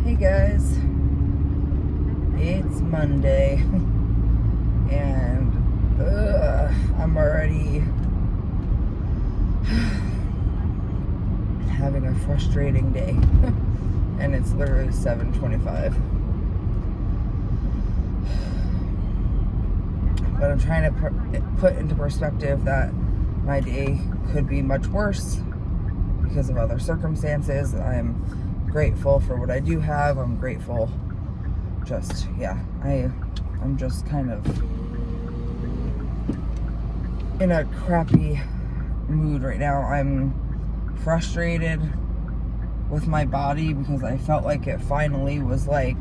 Hey guys, it's Monday and I'm already having a frustrating day and it's literally 7:25. But I'm trying to put into perspective that my day could be much worse because of other circumstances. I'm grateful for what I do have. I'm grateful. I'm just kind of in a crappy mood right now. I'm frustrated with my body because I felt like it finally was like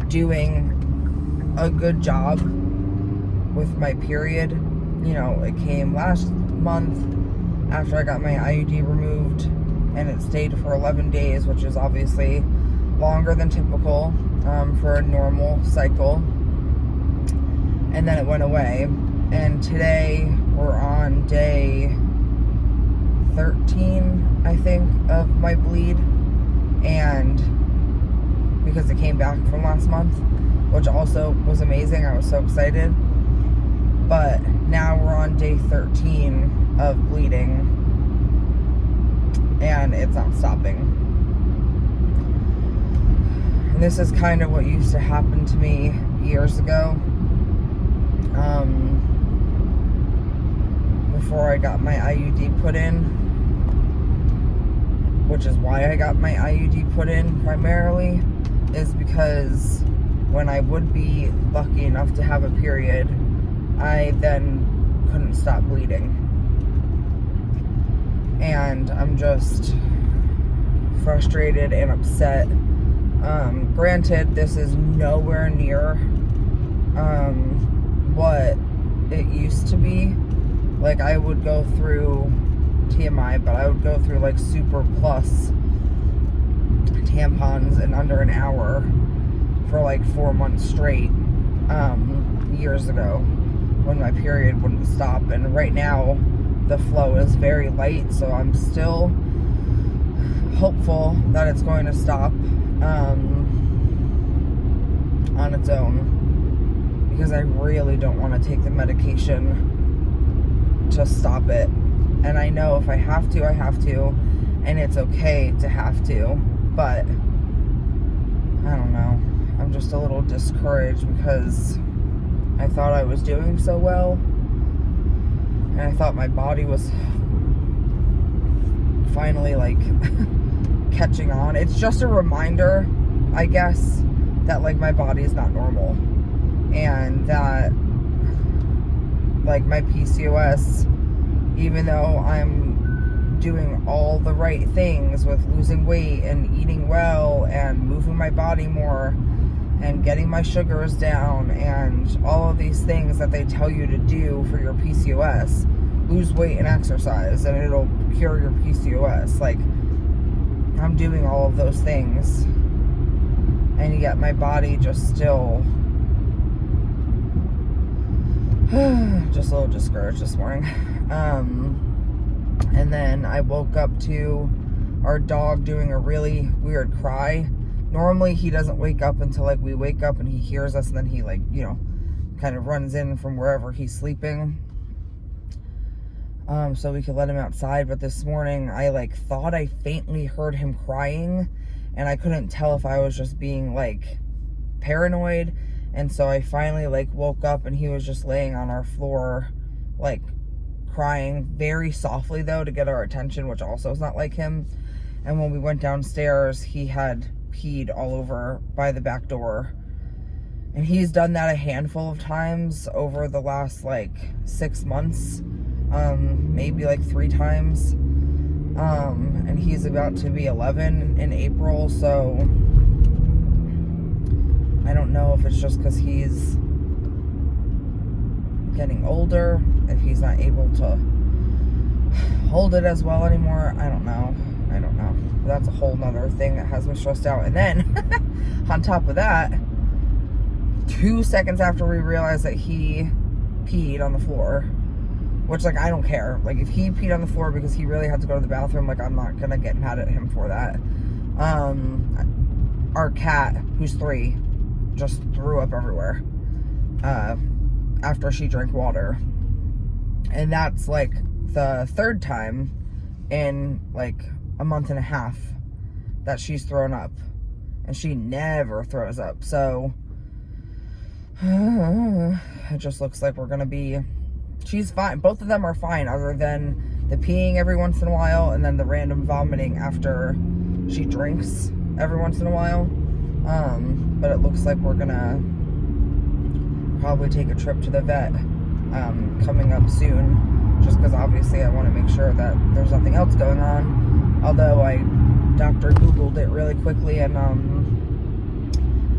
doing a good job with my period. You know, it came last month after I got my IUD removed, and it stayed for 11 days, which is obviously longer than typical for a normal cycle. And then it went away. And today we're on day 13, I think, of my bleed. And because it came back from last month, which also was amazing. I was so excited. But now we're on day 13 of bleeding, and it's not stopping. And this is kind of what used to happen to me years ago, before I got my IUD put in, which is why I got my IUD put in primarily, is because when I would be lucky enough to have a period, I then couldn't stop bleeding. And I'm just frustrated and upset. Granted, this is nowhere near what it used to be. Like, I would go through TMI, but I would go through like Super Plus tampons in under an hour for like 4 months straight, years ago, when my period wouldn't stop. And right now the flow is very light, so I'm still hopeful that it's going to stop on its own, because I really don't want to take the medication to stop it. And I know if I have to, I have to, and it's okay to have to, but I don't know. I'm just a little discouraged because I thought I was doing so well, and I thought my body was finally like catching on. It's just a reminder, I guess, that like my body is not normal, and that like my PCOS, even though I'm doing all the right things with losing weight and eating well and moving my body more and getting my sugars down and all of these things that they tell you to do for your PCOS, lose weight and exercise and it'll cure your PCOS. Like, I'm doing all of those things, and yet my body just still just a little discouraged this morning. And then I woke up to our dog doing a really weird cry. Normally he doesn't wake up until like we wake up and he hears us, and then he like, you know, kind of runs in from wherever he's sleeping, so we could let him outside. But this morning I like thought I faintly heard him crying, and I couldn't tell if I was just being like paranoid. And so I finally like woke up and he was just laying on our floor like crying, very softly though, to get our attention, which also is not like him. And when we went downstairs, he had peed all over by the back door, and he's done that a handful of times over the last like 6 months, maybe like 3 times, and he's about to be 11 in April, so I don't know if it's just because he's getting older, if he's not able to hold it as well anymore. I don't know. That's a whole nother thing that has me stressed out. And then on top of that, 2 seconds after we realized that he peed on the floor, which, like, I don't care. Like, if he peed on the floor because he really had to go to the bathroom, like, I'm not gonna get mad at him for that. Our cat, who's 3, just threw up everywhere after she drank water. And that's like the 3rd time in like a month and a half that she's thrown up. And she never throws up. So it just looks like we're gonna be, she's fine. Both of them are fine, other than the peeing every once in a while and then the random vomiting after she drinks every once in a while. But it looks like we're gonna probably take a trip to the vet coming up soon, just because obviously I want to make sure that there's nothing else going on. Although I Dr. Googled it really quickly, and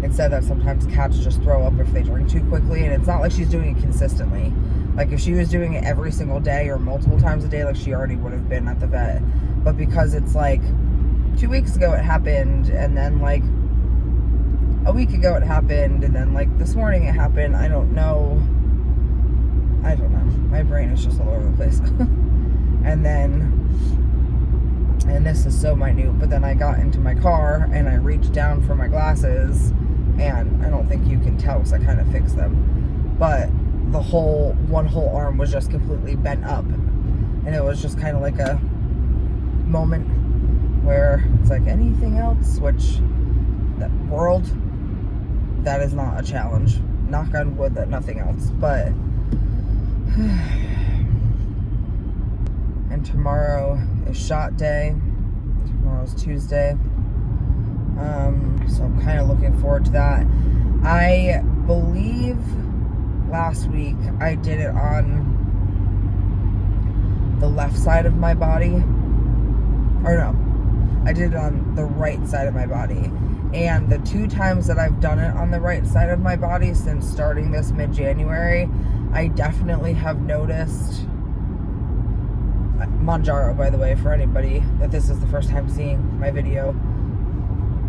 it said that sometimes cats just throw up if they drink too quickly, and it's not like she's doing it consistently. Like if she was doing it every single day or multiple times a day, like she already would have been at the vet. But because it's like 2 weeks ago it happened, and then like a week ago it happened, and then like this morning it happened, I don't know. My brain is just all over the place. And this is so minute, but then I got into my car and I reached down for my glasses, and I don't think you can tell because I kind of fixed them, but one whole arm was just completely bent up, and it was just kind of like a moment where it's like, anything else, which that world, that is not a challenge. Knock on wood that nothing else, but and tomorrow is shot day. Tomorrow's Tuesday. So I'm kind of looking forward to that. I believe last week I did it on the left side of my body. Or no, I did it on the right side of my body. And the 2 times that I've done it on the right side of my body since starting this mid-January, I definitely have noticed, Mounjaro, by the way, for anybody that this is the first time seeing my video,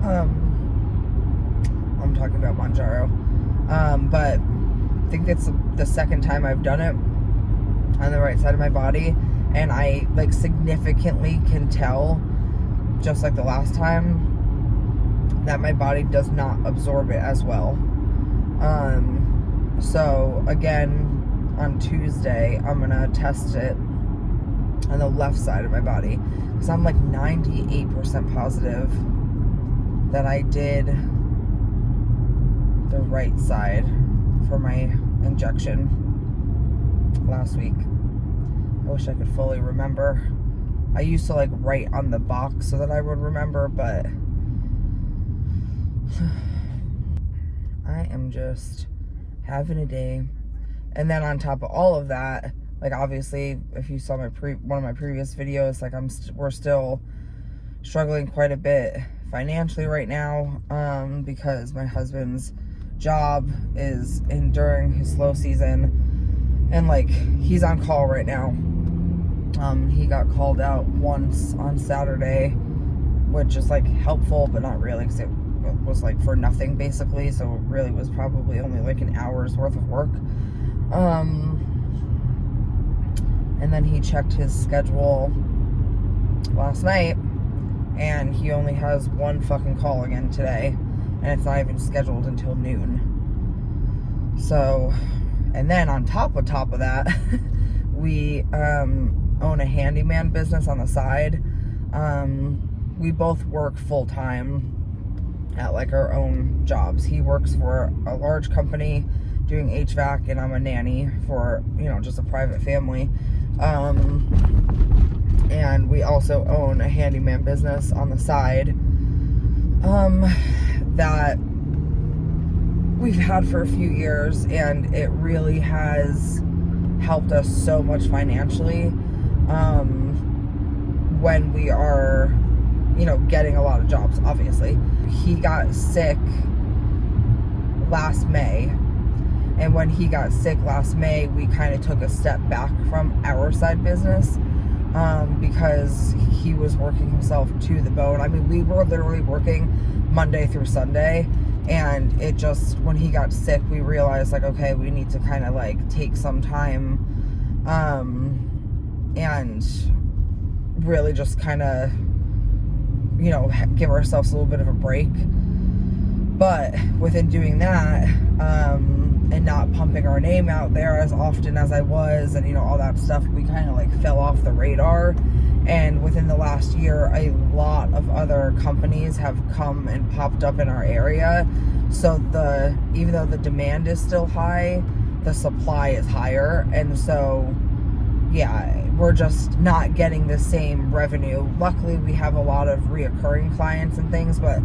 I'm talking about Mounjaro, but I think it's the 2nd time I've done it on the right side of my body, and I like significantly can tell, just like the last time, that my body does not absorb it as well. So again, on Tuesday, I'm gonna test it on the left side of my body, because I'm like 98% positive that I did the right side for my injection last week. I wish I could fully remember. I used to like write on the box so that I would remember, but I am just having a day. And then on top of all of that, like obviously if you saw my one of my previous videos, like we're still struggling quite a bit financially right now, because my husband's job is during his slow season, and like he's on call right now. He got called out once on Saturday, which is like helpful but not really, because it was like for nothing basically, so it really was probably only like an hour's worth of work. And then he checked his schedule last night, and he only has 1 fucking call again today, and it's not even scheduled until noon. So, and then on top of that, we own a handyman business on the side. We both work full-time at like our own jobs. He works for a large company doing HVAC, and I'm a nanny for, you know, just a private family. And we also own a handyman business on the side that we've had for a few years, and it really has helped us so much financially when we are, you know, getting a lot of jobs. Obviously, he got sick last May, and when he got sick last May, we kind of took a step back from our side business, because he was working himself to the bone. I mean, we were literally working Monday through Sunday, and it just, when he got sick, we realized like, okay, we need to kind of like take some time and really just kind of, give ourselves a little bit of a break. But within doing that, and not pumping our name out there as often as I was, and all that stuff, we kind of like fell off the radar. And within the last year, a lot of other companies have come and popped up in our area. So even though the demand is still high, the supply is higher. And so, yeah, we're just not getting the same revenue. Luckily, we have a lot of reoccurring clients and things, but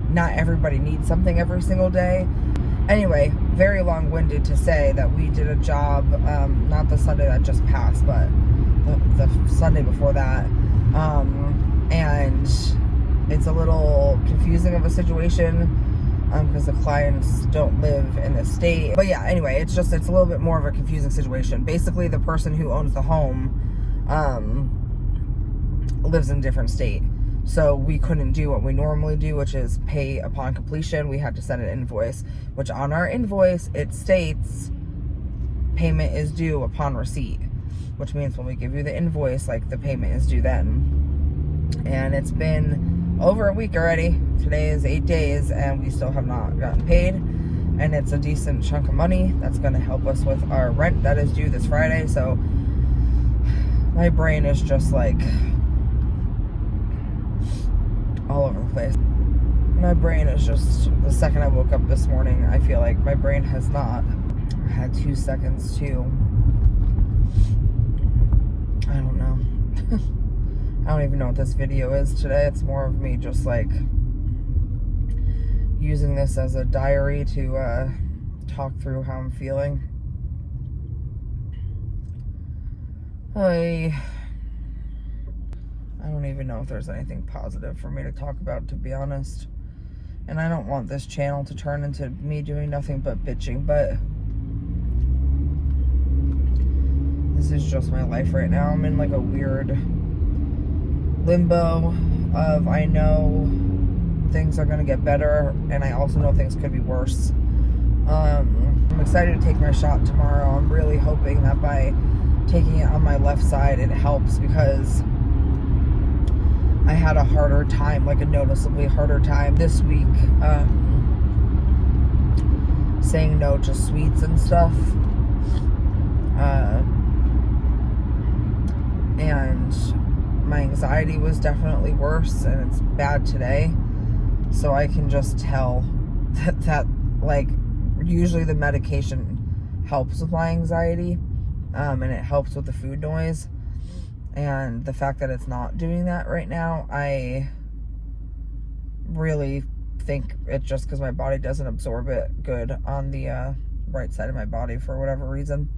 not everybody needs something every single day. Anyway, very long-winded to say that we did a job, not the Sunday that just passed, but the Sunday before that. And it's a little confusing of a situation because the clients don't live in the state. But yeah, anyway, it's a little bit more of a confusing situation. Basically, the person who owns the home lives in a different state. So we couldn't do what we normally do, which is pay upon completion. We had to send an invoice, which on our invoice, it states payment is due upon receipt, which means when we give you the invoice, like, the payment is due then. And it's been over a week already. Today is 8 days and we still have not gotten paid. And it's a decent chunk of money that's going to help us with our rent that is due this Friday. So my brain is just like all over the place. My brain is just, the second I woke up this morning, I feel like my brain has not had 2 seconds to, I don't know. I don't even know what this video is today. It's more of me just like using this as a diary to talk through how I'm feeling. I don't even know if there's anything positive for me to talk about, to be honest. And I don't want this channel to turn into me doing nothing but bitching, but this is just my life right now. I'm in like a weird limbo of, I know things are going to get better, and I also know things could be worse. I'm excited to take my shot tomorrow. I'm really hoping that by taking it on my left side, it helps, because I had a harder time, like a noticeably harder time this week, saying no to sweets and stuff. And my anxiety was definitely worse, and it's bad today. So I can just tell that like, usually the medication helps with my anxiety, and it helps with the food noise. And the fact that it's not doing that right now, I really think it's just because my body doesn't absorb it good on the right side of my body for whatever reason.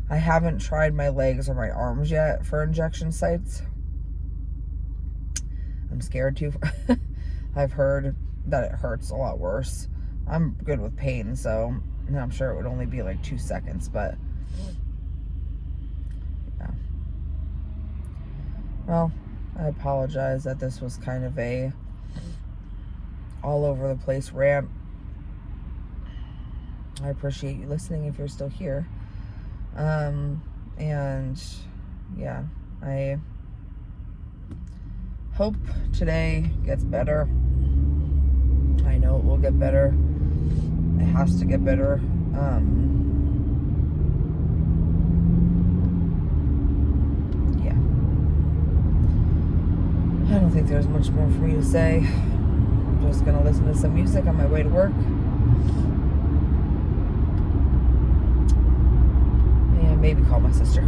I haven't tried my legs or my arms yet for injection sites. I'm scared to. I've heard that it hurts a lot worse. I'm good with pain, so I'm sure it would only be like 2 seconds, but yeah. Well, I apologize that this was kind of a all over the place rant. I appreciate you listening if you're still here. And yeah, I hope today gets better. I know it will get better. It has to get better. Yeah. I don't think there's much more for me to say. I'm just gonna listen to some music on my way to work. And maybe call my sister.